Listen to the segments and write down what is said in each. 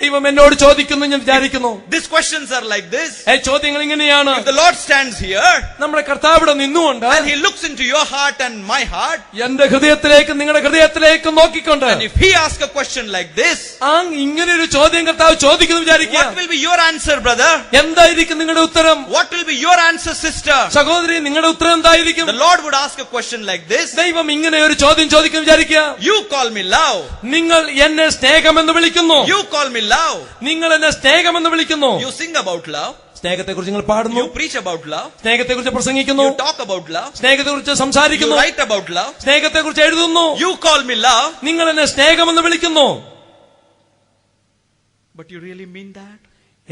ദൈവം എന്നോട് ചോദിക്കുന്നു ഞാൻ വിചാരിക്കുന്നു. These questions are like this. ചോദ്യങ്ങൾ ഇങ്ങനെയാണ്. If the Lord stands here, നമ്മുടെ കർത്താവിടെ നിന്നുകൊണ്ട്, and he looks into your heart and my heart, എന്റെ ഹൃദയത്തിലേക്ക് നിങ്ങളുടെ ഹൃദയത്തിലേക്ക് നോക്കിക്കൊണ്ട്, and if he asks a question like this, ഇങ്ങനെ ഒരു ചോദ്യം കർത്താവ് ചോദിക്കുന്നു വിചാരിക്കുക, what will be your answer, brother? എന്തായിരിക്കും നിങ്ങളുടെ ഉത്തരം? What will be your answer, sister? സഹോദരി, നിങ്ങളുടെ ഉത്തരം എന്തായിരിക്കും? The Lord would ask a question like this. ദൈവം ഇങ്ങനെ ഒരു ചോദ്യം ചോദിക്കുന്നു വിചാരിക്കുക, you call me love, നിങ്ങൾ എന്നെ സ്നേഹമെന്ന് വിളിക്കുന്നു. you call me love, നിങ്ങൾ എന്നെ സ്നേഹമെന്ന് വിളിക്കുന്നു. you sing about love, സ്നേഹത്തെ കുറിച്ച് നിങ്ങൾ പാടുന്നു, you preach about love, സ്നേഹത്തെ കുറിച്ച് പ്രസംഗിക്കുന്നു, you talk about love, സ്നേഹത്തെ കുറിച്ച് you സംസാരിക്കുന്നു, write about love, സ്നേഹത്തെ കുറിച്ച് എഴുതുന്നു. you call me love, നിങ്ങൾ എന്നെ സ്നേഹമെന്ന് വിളിക്കുന്നു. but you really mean that?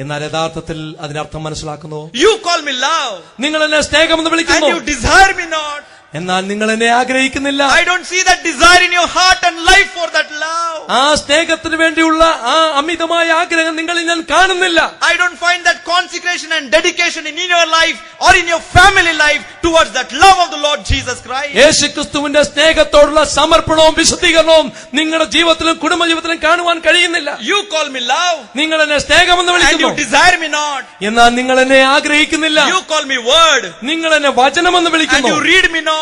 എന്നാൽ യഥാർത്ഥത്തിൽ അതിനർത്ഥം മനസ്സിലാക്കുന്നു. you call me love, നിങ്ങൾ എന്നെ സ്നേഹമെന്ന് വിളിക്കുന്നു, and you desire me not. എന്നാൽ നിങ്ങൾ എന്നെ ആഗ്രഹിക്കുന്നില്ല. I don't see that desire in your heart and life for that love. ആ സ്നേഹത്തിന് വേണ്ടിയുള്ള ആ അമിതമായ ആഗ്രഹം നിങ്ങളിൽ ഞാൻ കാണുന്നില്ല. I don't find that consecration and dedication in your life or in your family life towards that love of the Lord Jesus Christ. യേശുക്രിസ്തുവിന്റെ സ്നേഹത്തോടുള്ള സമർപ്പണവും വിശുദ്ധീകരണവും നിങ്ങളുടെ ജീവിതത്തിലും കുടുംബജീവിതത്തിലും കാണുവാൻ കഴിയുന്നില്ല. you call me love, നിങ്ങൾ എന്നെ സ്നേഹമെന്ന് and വിളിക്കുന്നു, you desire me not. എന്നാൽ നിങ്ങൾ എന്നെ ആഗ്രഹിക്കുന്നില്ല. you call me word, നിങ്ങൾ എന്നെ വചനമെന്ന് and വിളിക്കുന്നു, you read me not.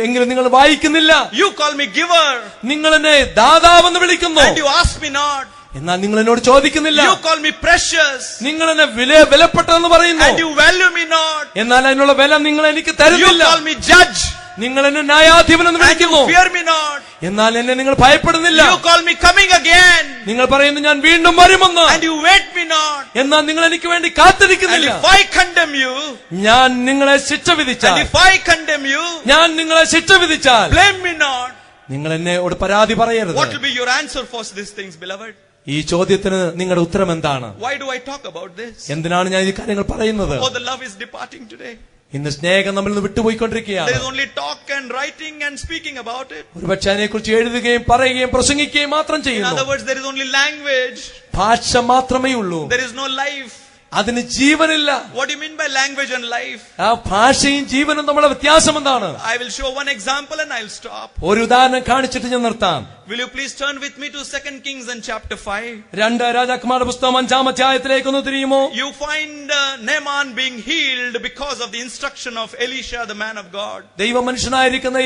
എങ്കിലും നിങ്ങൾ വായിക്കുന്നില്ല. you call me giver, നിങ്ങൾ എന്നെ ദാതാവെന്ന് വിളിക്കുന്നു, and you ask me not. എന്നാൽ നിങ്ങൾ എന്നോട് ചോദിക്കുന്നില്ല. you call me precious, നിങ്ങൾ എന്നെ വിലപ്പെട്ടതെന്ന് പറയുന്നു, and you value me not. എന്നാൽ അതിനുള്ള വില നിങ്ങൾ എനിക്ക് you തരുന്നില്ല. call me judge, നിങ്ങൾ എന്നെ ന്യായാധിപനെന്ന് and you വിളിക്കുന്നു, fear me not. എന്നാൽ എന്നെ നിങ്ങൾ ഭയപ്പെടുന്നില്ല. you call me coming again, നിങ്ങൾ പറയുന്നു ഞാൻ വീണ്ടും വരുമെന്ന്, and you wait me not. എന്നാൽ നിങ്ങൾ എനിക്ക് വേണ്ടി and കാത്തിരിക്കുന്നില്ല. if I condemn you, ഞാൻ നിങ്ങളെ ശിക്ഷ and വിധിച്ചാൽ, if I condemn you, ഞാൻ നിങ്ങളെ ശിക്ഷ വിധിച്ചാൽ, blame me not. നിങ്ങൾ എന്നോട് പരാതി പറയരുത്. what will be your answer for these things, beloved? ഈ ചോദ്യത്തിന് നിങ്ങളുടെ ഉത്തരം എന്താണ്? why do I talk about this? എന്തിനാണ് ഞാൻ ഈ കാര്യങ്ങൾ പറയുന്നത്? oh, the love is departing today. ഇന്ന് സ്നേഹം നമ്മളിൽ നിന്ന് വിട്ടുപോയിക്കൊണ്ടിരിക്കുകയാണ്. there is only talk and writing and speaking about it. ഒരുപക്ഷെ അതിനെക്കുറിച്ച് എഴുതുകയും പറയുകയും പ്രസംഗിക്കുകയും മാത്രം in ചെയ്യുന്നു. other words, there is only language, ഭാഷ മാത്രമേ ഉള്ളൂ, there is no life. അതിന് ജീവനില്ല. what do you mean by language and life? ആ ഭാഷയും ജീവനും തമ്മിലുള്ള വ്യത്യാസം എന്താണ്? I will show one example and I'll stop. ഒരു ഉദാഹരണം കാണിച്ചിട്ട് ഞാൻ നിർത്താം. will you please turn with me to 2 Kings and chapter 5? 2 രാജാക്കന്മാരുടെ പുസ്തകം 5-ാം അധ്യായത്തിലേക്ക് ഒന്ന് തിരിയുമോ? you find Naaman being healed because of the instruction of Elisha, the man of God. ദൈവ മനുഷ്യനായിരിക്കുന്ന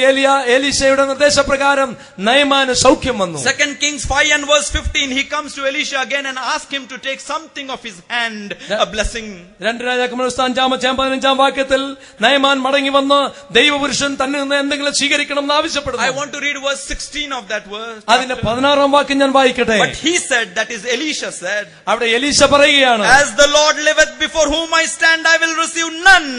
എലീശയുടെ നിർദ്ദേശപ്രകാരം നയമാന് സൗഖ്യം വന്നു. 2 Kings 5 and verse 15, he comes to Elisha again and asks him to take something of his hand, a blessing. 2 രാജാക്കന്മാരുടെ പുസ്തകം 5-ാം അധ്യായം 15-ാം വാക്യത്തിൽ നയമാൻ മടങ്ങി വന്ന് ദൈവപുരുഷൻ തന്നെ നിന്ന് എന്തെങ്കിലും സ്വീകരിക്കണം എന്ന് ആവശ്യപ്പെടുന്നു. I want to read verse 16 of that verse. അതിന്റെ 16-ാം വാക്യം ഞാൻ വായിക്കട്ടെ. but he said, that is Elisha said, അവിടെ എലീശ പറയുകയാണ്, as the Lord liveth before whom I stand, I will receive none.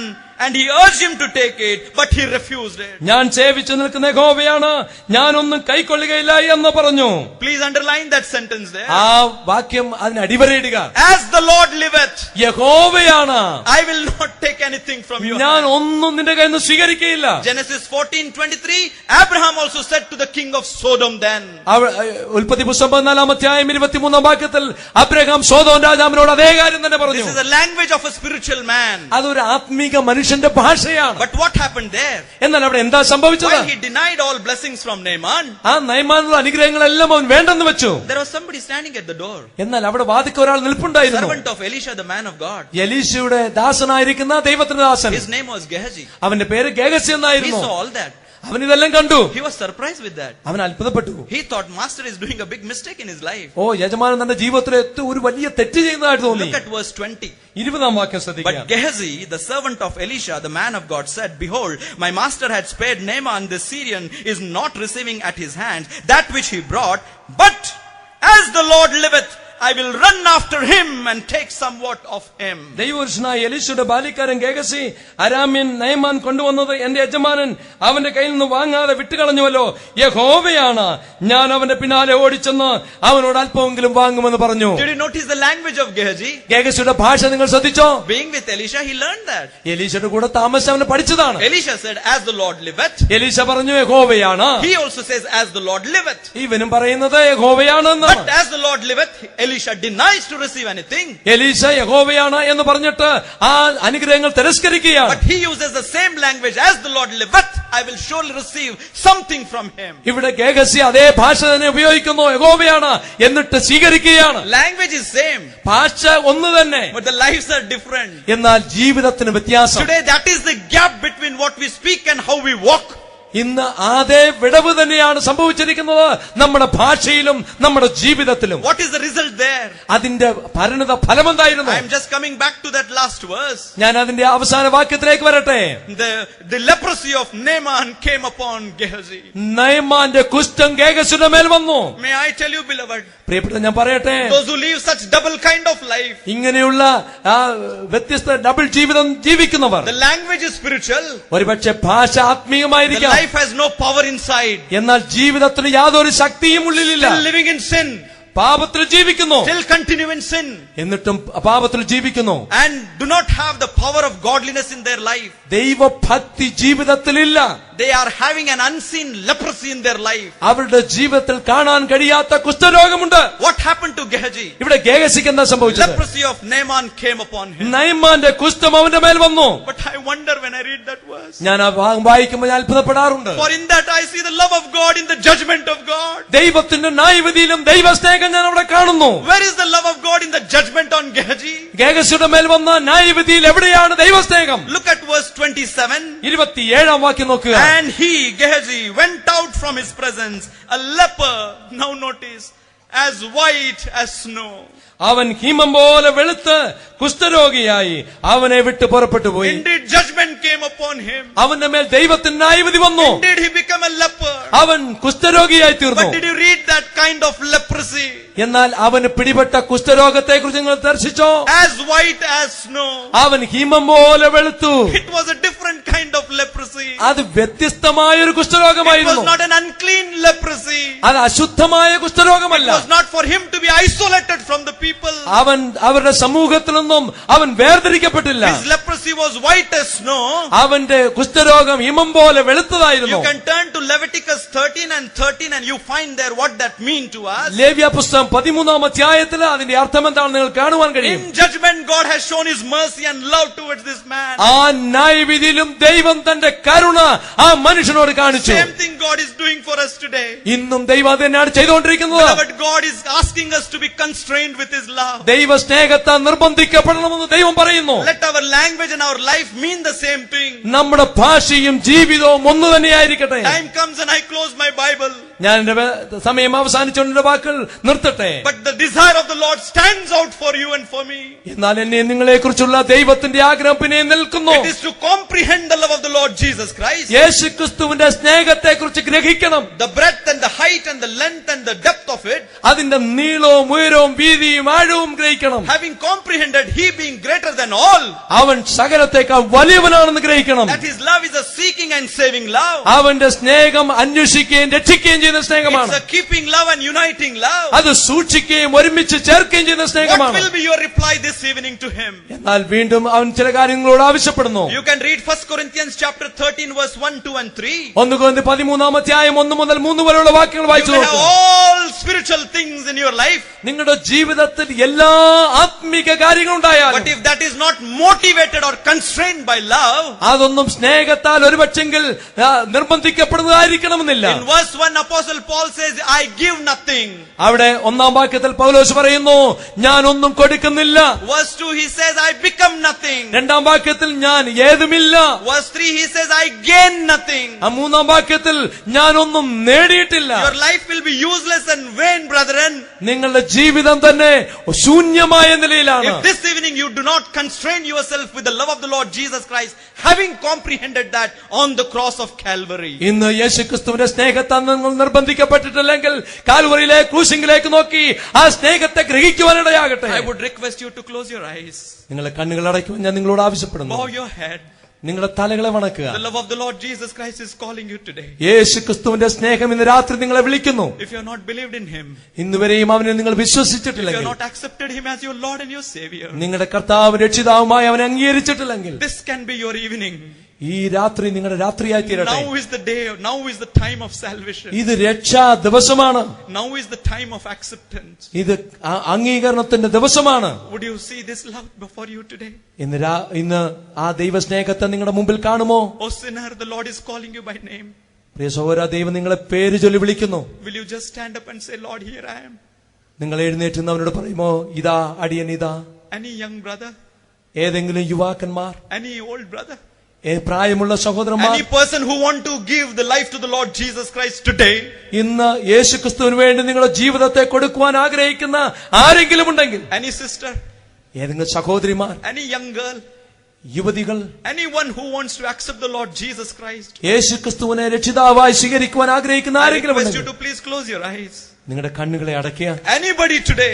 and he urged him to take it, but he refused it. ഞാൻ സേവിച്ചു നിൽക്കുന്ന യഹോവയാണ്, ഞാനൊന്നും കൈക്കൊള്ളുകയില്ല എന്ന് പറഞ്ഞു. please underline that sentence there. ആ വാക്യം അതിന് അടിവരയിടുക. as the Lord liveth, യഹോവയാണ്, I will not take anything from you. ഞാൻ ഒന്നും നിന്റെ കയ്യിൽ നിന്ന് സ്വീകരിക്കുകയില്ല. Genesis 14:23, Abraham also said to the king of Sodom then. ഉൽപ്പത്തി പുസ്തകം 14-ാം അധ്യായം 23-ാം വാക്യത്തിൽ അബ്രഹാം സോദോം രാജാവിനോട് അതേ കാര്യം തന്നെ പറഞ്ഞു. this is the language of a spiritual man. അതൊരു ആത്മീക മനുഷ്യന്റെ ഭാഷയാണ്. but what happened there? എന്നാൽ അവിടെ എന്താ സംഭവിച്ചത്? why he denied all blessings from Naaman? ആ നയമാനുള്ള അനുഗ്രഹങ്ങളെല്ലാം അവൻ വേണ്ടെന്ന് വെച്ചു. there was somebody standing at the door. എന്നാൽ അവിടെ വാതിൽക്ക് ഒരാൾ നിൽപ്പുണ്ടായിരുന്നു. servant of Elisha, the man of God. എലീശയുടെ ദാസനായിരിക്കുന്ന ദൈവത്തിന്റെ ദാസൻ. his name was Gehazi. അവന്റെ പേര് ഗേഹസി he എന്നായിരുന്നു. saw all that. അവൻ ഇതെല്ലാം കണ്ടു. he was surprised with that. അവൻ അത്ഭുതപ്പെട്ടു. he thought master is doing a big mistake in his life. ഓ, യജമാനൻ തന്റെ ജീവിതത്തിൽ ഒരു വലിയ തെറ്റ് ചെയ്യുന്നതായിട്ട് തോന്നി. look at verse 20. 20-ാം വാക്യം ശ്രദ്ധിക്കുക. but Gehazi, the servant of Elisha, the man of God, said, behold, my master had spared Naaman the Syrian, is not receiving at his hand that which he brought, but as the Lord liveth, I will run after him and take somewhat of him. ദൈവപുരുഷനായ എലീശയുടെ ബാല്യക്കാരൻ Gehazi അരാമ്യൻ Naaman കൊണ്ടുവന്നത് എന്റെ യജമാനൻ അവന്റെ കയ്യിൽ നിന്ന് വാങ്ങാതെ വിട്ടുകളഞ്ഞുവല്ലോ. യഹോവയാണ്, ഞാൻ അവന്റെ പിന്നാലെ ഓടിച്ചെന്ന് അവനോട് അല്പമെങ്കിലും വാങ്ങുമെന്ന് പറഞ്ഞു. did you notice the language of Gehazi? ഗേഹസിയുടെ ഭാഷ നിങ്ങൾ ശ്രദ്ധിച്ചോ? being with Elisha, he learned that. എലീശയുടെ കൂടെ താമസിച്ച് അവനെ പഠിച്ചതാണ്. Elisha said, as the Lord liveth. എലീശ പറഞ്ഞു യഹോവയാണ്. he also says, as the Lord liveth. ഇവനും പറയുന്നത് യഹോവയാണെന്ന്. but as the Lord liveth, Elisha denies to receive anything. എലീശ യഹോവയാണ് എന്ന് പറഞ്ഞിട്ട് ആ അനുഗ്രഹങ്ങൾ തിരസ്കരിക്കുകയാണ്. But he uses the same language, as the Lord liveth, I will surely receive something from him. ഇവിടെ Gehazi അതേ ഭാഷ തന്നെ ഉപയോഗിക്കുന്നു, യഹോവയാണ് എന്നിട്ട് സ്വീകരിക്കുകയാണ്. Language is same, ഭാഷ ഒന്ന് തന്നെ, but the lives are different. എന്നാൽ ജീവിതത്തിന് വ്യത്യാസം. Today that is the gap between what we speak and how we walk. ഇന്ന് അതേ വിടവ് തന്നെയാണ് സംഭവിച്ചിരിക്കുന്നത് നമ്മുടെ ഭാഷയിലും നമ്മുടെ ജീവിതത്തിലും. What is the result there? അതിന്റെ പരിണിത ഫലമെന്തായിരുന്നു? I am just coming back to that last verse. ഞാൻ അതിന്റെ അവസാന വാക്യത്തിലേക്ക് വരട്ടെ. The leprosy of Naaman came upon Gehazi. നയമാന്റെ കുഷ്ഠം ഗേഹസിയുടെ മേൽ വന്നു. May I tell you, beloved, പ്രിയപ്പെട്ട ഞാൻ പറയട്ടെ, those who live such double kind of life, ഇങ്ങനെയുള്ള വ്യത്യസ്ത ഡബിൾ ജീവിതം ജീവിക്കുന്നവർ, the language is spiritual, ഒരുപക്ഷെ ഭാഷ the ആത്മീയമായിരിക്കാം, life has no power inside, എന്നാൽ ജീവിതത്തിന് യാതൊരു ശക്തിയും ഉള്ളിലില്ല. still living in sin, പാപത്തിൽ ജീവിക്കുന്നു, still continue in sin, എന്നിട്ടും പാപത്തിൽ ജീവിക്കുന്നു, and do not have the power of godliness in their life. ദൈവഭക്തി ജീവിതത്തിലില്ല. They are having an unseen leprosy in their life. അവരുടെ ജീവിതത്തിൽ കാണാൻ കഴിയാത്ത കുഷ്ഠരോഗമുണ്ട്. What happened to Gehazi? ഇവിടെ ഗേഹസിക്ക് എന്താ സംഭവിച്ചത്? Leprosy of Naaman came upon him. നയമാന്റെ കുഷ്ഠം അവന്റെ മേൽ വന്നു. But I wonder when I read that verse. ഞാൻ ആ ഭാഗം വായിക്കുമ്പോൾ ഞാൻ അത്ഭുതപ്പെടാറുണ്ട്. For in that I see the love of God in the judgment of God. ദൈവത്തിന്റെ ന്യായവിധിയിലും ദൈവസ്നേഹം ഞാൻ അവിടെ കാണുന്നു. Where is the love of God in the judgment on Gehazi? ഗേഹസിയുടെ മേൽ വന്ന ന്യായവിധിയിൽ എവിടെയാണ് ദൈവസ്നേഹം? Look at verse 27. 27 വാക്യം നോക്കുക. And he, Gehazi, went out from his presence, a leper, now notice, as white as snow. അവൻ ഹിമം പോലെ വെളുത്ത് കുഷ്ഠരോഗിയായി അവനെ വിട്ട് പുറപ്പെട്ടു പോയി. Indeed, judgment came upon him. അവന്റെ മേൽ ദൈവത്തിന്റെ ന്യായവിധി വന്നു. Indeed, he became a leper. അവൻ കുഷ്ഠരോഗിയായി തീർന്നു. But did you read that kind of leprosy? എന്നാൽ അവന് പിടിപെട്ട കുഷ്ഠരോഗത്തെ കുറിച്ച് നിങ്ങൾ ദർശിച്ചോ? As white as snow. അവൻ ഹിമം പോലെ വെളുത്തു. It was a different kind of leprosy. അത് വ്യത്യസ്തമായ ഒരു It was കുഷ്ഠരോഗമായിരുന്നു. not an unclean leprosy. അത് അശുദ്ധമായ It കുഷ്ഠരോഗമല്ല. was not for him to be isolated from the people. അവൻ അവരുടെ സമൂഹത്തിൽ നിന്നും അവൻ വേർതിരിക്കപ്പെട്ടില്ല. His leprosy was white as snow. അവന്റെ കുഷ്ഠരോഗം ഹിമം പോലെ വെളുത്തതായിരുന്നു. You can turn to Leviticus 13 and 13 and you find there what that mean to us. ലേവ്യ പുസ്തകം 13 അധ്യായത്തിൽ അതിന്റെ അർത്ഥം എന്താണെന്ന് നിങ്ങൾ കാണുവാൻ കഴിയും. In judgment, God has shown His mercy and love towards this man. ആ ന്യായവിധിയിലും ദൈവം തന്റെ കരുണ ആ മനുഷ്യനോട് കാണിച്ചു. Same thing God is doing for us today. ഇന്നും ദൈവം അത് തന്നെയാണ് ചെയ്തുകൊണ്ടിരിക്കുന്നത്. But God is asking us to be constrained with His love. ദൈവ സ്നേഹത്താൽ നിർബന്ധിക്കപ്പെടണമെന്ന് ദൈവം പറയുന്നു. Let our language and our life mean the same thing. നമ്മുടെ ഭാഷയും ജീവിതവും ഒന്ന് തന്നെയായിരിക്കട്ടെ. Time comes and I close my Bible. ഞാൻ എന്റെ സമയം അവസാനിച്ചുകൊണ്ട് വാക്കുകൾ നിർത്തട്ടെ. But the desire of the Lord stands out for you and for me. എന്നാൽ എന്നെ നിങ്ങളെ കുറിച്ചുള്ള ദൈവത്തിന്റെ ആഗ്രഹം പിന്നെ നിൽക്കുന്നു. It is to comprehend the love of the Lord Jesus Christ. യേശുക്രിസ്തുവിന്റെ സ്നേഹത്തെ കുറിച്ച് ഗ്രഹിക്കണം. The breadth and the height and the length and the depth of it. അതിന്റെ നീളവും ഉയരവും വീതിയും ആഴവും ഗ്രഹിക്കണം. Having comprehended, He being greater than all. അവൻ സകലത്തേക്കാൾ വലിയവനാണെന്ന് ഗ്രഹിക്കണം. That His love is a seeking and saving love. അവന്റെ സ്നേഹം അന്വേഷിക്കുകയും രക്ഷിക്കുകയും ചെയ്യുന്ന സ്നേഹമാണ്. It's a keeping love and uniting love. അത് സൂക്ഷിക്കുകയും ഒരുമിച്ച് ചേർക്കുകയും ചെയ്യുന്ന What സ്നേഹമാണ്. will be your reply this evening to Him? എന്നാൽ വീണ്ടും അവൻ ചില കാര്യങ്ങളോട് ആവശ്യപ്പെടുന്നു. You can read 1 Corinthians chapter 13 verse 1, 2 and 3. 1 കൊരിന്ത്യർ 13 അധ്യായം 1 മുതൽ 3 വരെയുള്ള വാക്യങ്ങൾ You വായിച്ചു will have നോക്കുക. all spiritual things in your life. നിങ്ങളുടെ ജീവിതത്തിൽ എല്ലാ ആത്മീക But കാര്യങ്ങളുണ്ടായാലും if that is not motivated or constrained by love, അതൊന്നും സ്നേഹത്താൽ ഒരുപക്ഷെങ്കിൽ നിർബന്ധിക്കപ്പെടുന്നതായിരിക്കണമെന്നില്ല. in verse 1 Apostle Paul says, I give nothing. അവിടെ 1 വാക്യത്തിൽ പൗലോസ് പറയുന്നു ഞാൻ ഒന്നും കൊടുക്കുന്നില്ല. Verse 2 he says, I become nothing. 2 വാക്യത്തിൽ ഞാൻ ഏതുമില്ല. Verse 3 he says, I gain nothing. 3 വാക്യത്തിൽ ഞാൻ ഒന്നും നേടിയിട്ടില്ല. Your life will be useless and vain, brethren. നിങ്ങളുടെ ജീവിതം തന്നെ ശൂന്യമായ നിലയിലാണ്. If this evening you do not constrain yourself with the love of the Lord Jesus Christ, having comprehended that on the cross of Calvary. ഇന്ന് യേശുക്രിസ്തുവിന്റെ സ്നേഹത്താൽ നിങ്ങൾ നിർബന്ധിക്കപ്പെട്ടിട്ടില്ലെങ്കിൽ കാൽവറിയിലെ ക്രൂശിലേക്ക് നോക്കി ആ സ്നേഹത്തെ ഗ്രഹിക്കുവാനിടയാകട്ടെ. I would request you to close your eyes. നിങ്ങളെ കണ്ണുകൾ അടയ്ക്കുവാൻ ഞാൻ നിങ്ങളോട് ആവശ്യപ്പെടുന്നു. Bow your head. നിങ്ങളുടെ തലകളെ വണക്കുക. The love of the Lord Jesus Christ is calling you today. യേശുക്രിസ്തുവിന്റെ സ്നേഹം ഇന്ന് രാത്രി നിങ്ങളെ വിളിക്കുന്നു. If you have not believed in Him, ഇന്നുവരെയും അവനെ നിങ്ങൾ if you വിശ്വസിച്ചിട്ടില്ലെങ്കിൽ, have not accepted Him as your Lord and your Savior, നിങ്ങളുടെ കർത്താവ് രക്ഷിതാവുമായി അവനെ അംഗീകരിച്ചിട്ടില്ലെങ്കിൽ, this can be your evening. ഈ രാത്രി നിങ്ങളുടെ രാത്രിയായി തീരട്ടെ. Now is the day, now is the time of salvation. ഇത് രക്ഷാ ദിവസമാണ്. Now is the time of acceptance. ഇത് അംഗീകരണത്തിന്റെ ദിവസമാണ്. Would you see this love before you today? ഇന്ന് ആ ദൈവസ്നേഹത്തെ നിങ്ങളുടെ മുമ്പിൽ കാണുമോ? Oh sinner, the Lord is calling you by name. പ്രിയ സഹോദരാ, ദൈവം നിങ്ങളെ പേര് ചൊല്ലി വിളിക്കുന്നു. Will you just stand up and say, Lord, here I am? നിങ്ങൾ എഴുന്നേറ്റ് നിന്ന് അവനോട് പറയുമോ, ഇതാ അടിയൻ ഇതാ. Any young brother, ഏതെങ്കിലും യുവാക്കന്മാർ, any old brother, പ്രായമുള്ള സഹോദരന്മാർ, any person who want to give the life to the Lord Jesus Christ today, ഇന്ന് യേശുക്രിസ്തുവിന് വേണ്ടി നിങ്ങളുടെ ജീവിതത്തെ കൊടുക്കുവാൻ ആഗ്രഹിക്കുന്ന ആരെങ്കിലും ഉണ്ടെങ്കിൽ, any sister, ഏതെങ്കിലും സഹോദരിമാർ, any young girl, യുവതികൾ, anyone who wants to accept the Lord Jesus Christ, യേശുക്രിസ്തുവിനെ രക്ഷിതാവായി സ്വീകരിക്കുവാൻ ആഗ്രഹിക്കുന്ന I ആരെങ്കിലും request you ഉണ്ടെങ്കിൽ to please close your eyes. നിങ്ങളുടെ കണ്ണുകളെ അടയ്ക്കുക. Anybody today,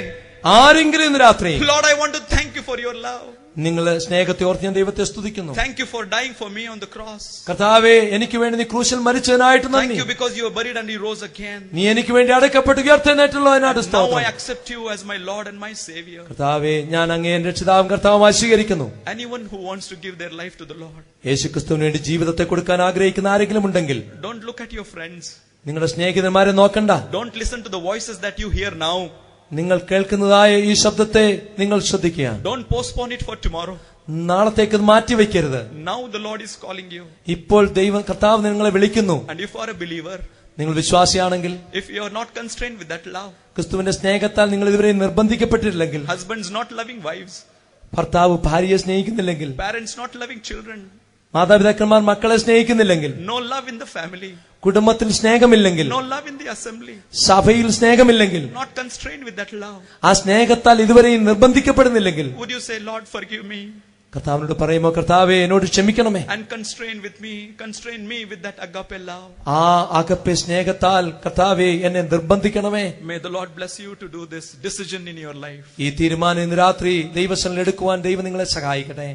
ആരെങ്കിലും ഇന്ന് രാത്രി, Lord, I want to thank you for your love. നിങ്ങളെ സ്നേഹത്തെ ഓർത്ത് ഞാൻ ദൈവത്തെ സ്തുതിക്കുന്നു. Thank you for dying for me on the cross. കർത്താവേ, എനിക്ക് വേണ്ടി നീ ക്രൂശിൽ മരിച്ചതിനായിട്ട് Thank നന്ദി. you because you were buried and you rose again. നീ എനിക്ക് വേണ്ടി അടക്കപ്പെട്ട് ഉയർത്തെഴുന്നേറ്റുള്ളതിനായിട്ട് Now I സ്തോത്രം. accept you as my Lord and my Savior. കർത്താവേ, ഞാൻ അങ്ങയെ രക്ഷിതാവും കർത്താവുമായി സ്വീകരിക്കുന്നു. Anyone who wants to give their life to the Lord, യേശുക്രിസ്തുവിന് വേണ്ടി ജീവിതത്തെ കൊടുക്കാൻ ആഗ്രഹിക്കുന്ന ആരെങ്കിലും ഉണ്ടെങ്കിൽ don't look at your friends. നിങ്ങളുടെ സ്നേഹിതന്മാരെ നോക്കണ്ട. Don't listen to the voices that you hear now. നിങ്ങൾ കേൾക്കുന്നതായ ഈ ശബ്ദത്തെ നിങ്ങൾ ശ്രദ്ധിക്കുക. Don't postpone it for tomorrow. നാളത്തേക്ക് മാറ്റിവെക്കരുത്. Now the Lord is calling you. ഇപ്പോൾ ദൈവം കർത്താവ് നിങ്ങളെ വിളിക്കുന്നു. And if you are a believer, നിങ്ങൾ വിശ്വാസിയാണെങ്കിൽ, if you are not constrained with that love, ക്രിസ്തുവിന്റെ സ്നേഹത്താൽ നിങ്ങൾ ഇതുവരെ നിർബന്ധിക്കപ്പെട്ടിട്ടില്ലെങ്കിൽ, husbands not loving wives, ഭർത്താവ് ഭാര്യയെ സ്നേഹിക്കുന്നില്ലെങ്കിൽ, parents not loving children, മാതാപിതാക്കന്മാർ മക്കളെ സ്നേഹിക്കുന്നില്ലെങ്കിൽ, no love in the family, കുടുംബത്തിൽ സ്നേഹമില്ലെങ്കിൽ, no love in the assembly, സഭയിൽ സ്നേഹമില്ലെങ്കിൽ, not constrained with that love, ആ സ്നേഹത്താൽ ഇതുവരെയും നിർബന്ധിക്കപ്പെടുന്നില്ലെങ്കിൽ, would you say, Lord, forgive me? കർത്താവിനോട് പറയുമോ, കർത്താവേ എന്നോട് ക്ഷമിക്കണമേ. And constrain me with that agape love. ആ അഗപ്പെ സ്നേഹത്താൽ കർത്താവേ എന്നെ നിർബന്ധിക്കണമേ. May the Lord bless you to do this decision in your life. ഈ തീരുമാനം ഇന്ന് രാത്രി ദൈവസന്നിധിയിൽ എടുക്കുവാൻ ദൈവം നിങ്ങളെ സഹായിക്കട്ടെ.